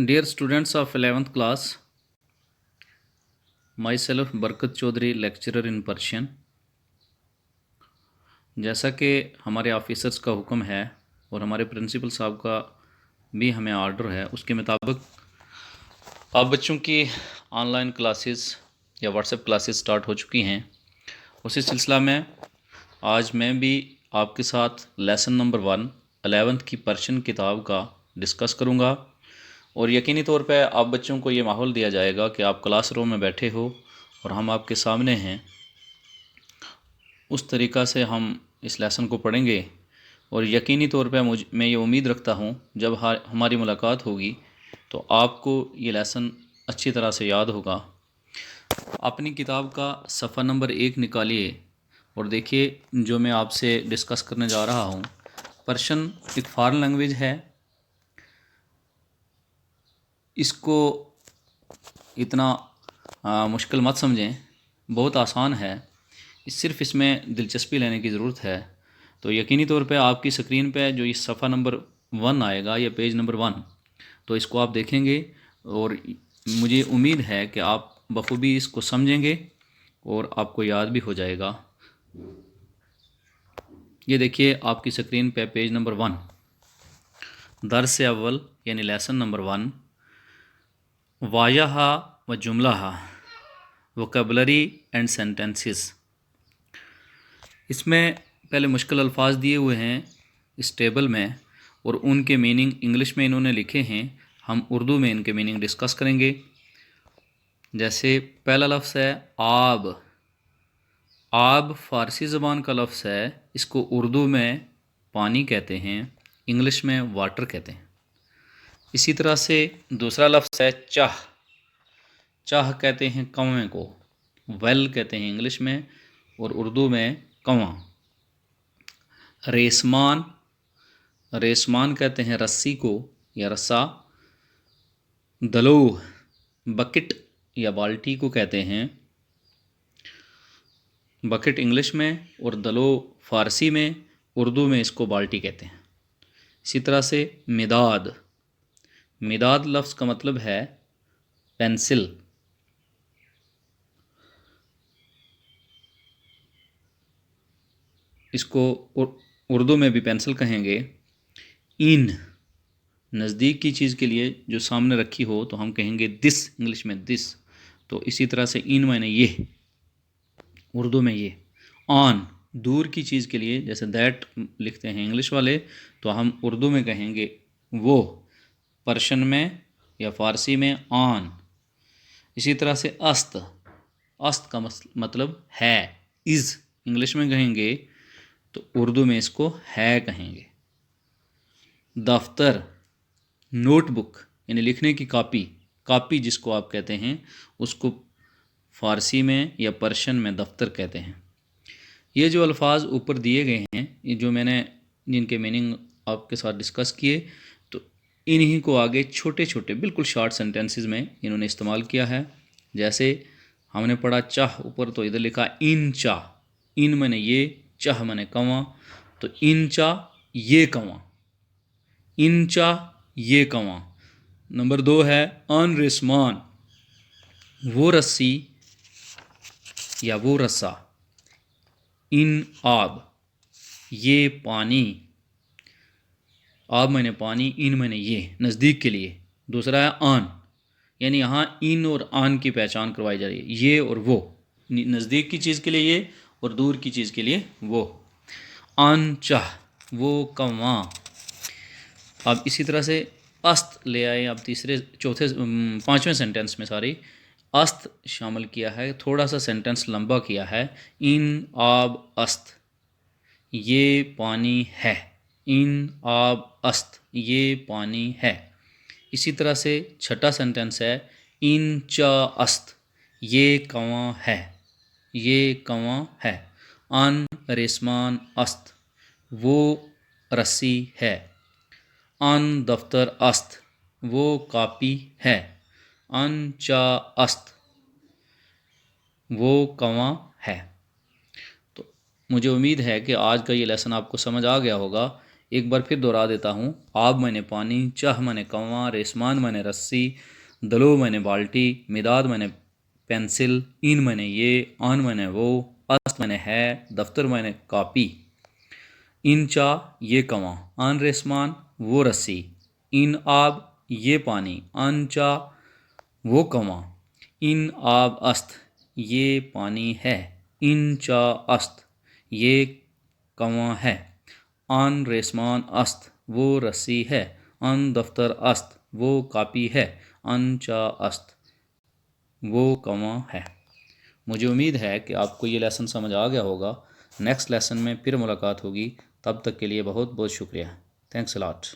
Dear students of 11th class, myself Barkat Chaudhary, lecturer in Persian. जैसा कि हमारे officers का हुक्म है और हमारे प्रिंसिपल साहब का भी हमें आर्डर है, उसके मुताबिक अब बच्चों की ऑनलाइन क्लासेस या व्हाट्सएप क्लासेस स्टार्ट हो चुकी हैं। उसी सिलसिला में आज मैं भी आपके साथ लेसन नंबर 1 11th की पर्शियन किताब का डिस्कस करूँगा और यकीनी तौर पे आप बच्चों को ये माहौल दिया जाएगा कि आप क्लास रूम में बैठे हो और हम आपके सामने हैं। उस तरीक़ा से हम इस लेसन को पढ़ेंगे और यकीनी तौर पे मैं ये उम्मीद रखता हूँ जब हमारी मुलाकात होगी तो आपको ये लेसन अच्छी तरह से याद होगा। अपनी किताब का सफ़ा नंबर 1 निकालिए और देखिए जो मैं आपसे डिस्कस करने जा रहा हूँ। पर्शियन एक फॉरेन लैंग्वेज है, इसको इतना मुश्किल मत समझें, बहुत आसान है। सिर्फ इसमें दिलचस्पी लेने की ज़रूरत है। तो यकीनी तौर पे आपकी स्क्रीन पे जो ये सफ़ा नंबर 1 आएगा या पेज नंबर 1, तो इसको आप देखेंगे और मुझे उम्मीद है कि आप बखूबी इसको समझेंगे और आपको याद भी हो जाएगा। ये देखिए आपकी स्क्रीन पे पेज नंबर 1, दर्स अव्वल यानी लेसन नंबर 1, वायाहा व जुमलाहा, वोकैबुलरी एंड सेंटेंसेस। इसमें पहले मुश्किल अल्फाज दिए हुए हैं इस टेबल में और उनके मीनिंग इंग्लिश में इन्होंने लिखे हैं। हम उर्दू में इनके मीनिंग डिस्कस करेंगे। जैसे पहला लफ्ज़ है आब। आब फ़ारसी ज़बान का लफ्ज़ है, इसको उर्दू में पानी कहते हैं, इंग्लिश में वाटर कहते हैं। इसी तरह से दूसरा लफ्ज़ है चाह। चाह कहते हैं कुएं को, वेल कहते हैं इंग्लिश में और उर्दू में कुआं। रेसमान, रेसमान कहते हैं रस्सी को या रस्सा। दलो, बकेट या बाल्टी को कहते हैं, बकेट इंग्लिश में और दलो फ़ारसी में, उर्दू में इसको बाल्टी कहते हैं। इसी तरह से मिदाद। मिदाद लफ्ज़ का मतलब है पेंसिल। इसको उर्दू में भी पेंसिल कहेंगे। इन, नज़दीक की चीज़ के लिए जो सामने रखी हो तो हम कहेंगे दिस, इंग्लिश में दिस। तो इसी तरह से इन माने ये, उर्दू में ये। ऑन, दूर की चीज़ के लिए जैसे दैट लिखते हैं इंग्लिश वाले, तो हम उर्दू में कहेंगे वो, पर्शियन में या फ़ारसी में ऑन। इसी तरह से अस्त, अस्त का मतलब है, इज़ इंग्लिश में कहेंगे तो उर्दू में इसको है कहेंगे। दफ्तर, नोटबुक यानी लिखने की कापी, कापी जिसको आप कहते हैं उसको फ़ारसी में या पर्शियन में दफ्तर कहते हैं। ये जो अल्फाज ऊपर दिए गए हैं, ये जो मैंने जिनके मीनिंग आपके साथ डिस्कस किए, तो इन्हीं को आगे छोटे छोटे बिल्कुल शॉर्ट सेंटेंसेस में इन्होंने इस्तेमाल किया है। जैसे हमने पढ़ा चाह ऊपर, तो इधर लिखा इन चाह। इन माने ये, चाह माने कौवा, तो इन चाह ये कौवा, इन चाह ये कौवा। नंबर 2 है अन रेसमान, वो रस्सी या वो रस्सा। इन आब, ये पानी। आब मैंने पानी, इन मैंने ये, नज़दीक के लिए। दूसरा है आन, यानी यहाँ इन और आन की पहचान करवाई जा रही है, ये और वो, नज़दीक की चीज़ के लिए ये और दूर की चीज़ के लिए वो। आन चाह, वो कौवा। अब इसी तरह से अस्त ले आए, अब तीसरे चौथे 5वें सेंटेंस में सारी अस्त शामिल किया है, थोड़ा सा सेंटेंस लंबा किया है। इन आब अस्त, ये पानी है। इन आब अस्त, ये पानी है। इसी तरह से छठा सेंटेंस है इन चा अस्त, ये कौवा है, ये कौवा है। अन रेसमान अस्त, वो रस्सी है। अन दफ्तर अस्त, वो कापी है। अन चा अस्त, वो कौवा है। तो मुझे उम्मीद है कि आज का ये लेसन आपको समझ आ गया होगा। ایک بار پھر دہرا دیتا ہوں. آب معنی پانی، چاہ معنی کنواں، ریسمان معنی رسی، دلو معنی بالٹی، مداد معنی پینسل، این معنی یہ، آن معنی وہ، است معنی ہے، دفتر معنی کاپی. ان چا یہ کنواں، آن ریسمان وہ رسی، ان آب یہ پانی، آن چا وہ کنواں، ان آب است یہ پانی ہے، ان چا است یہ کنواں ہے، آن ریسمان است وہ رسی ہے، آن دفتر است وہ کاپی ہے، ان چا است وہ کنواں ہے. مجھے امید ہے کہ آپ کو یہ لیسن سمجھ آ گیا ہوگا. نیکسٹ لیسن میں پھر ملاقات ہوگی. تب تک کے لیے بہت بہت شکریہ. تھینکس اے لاٹ.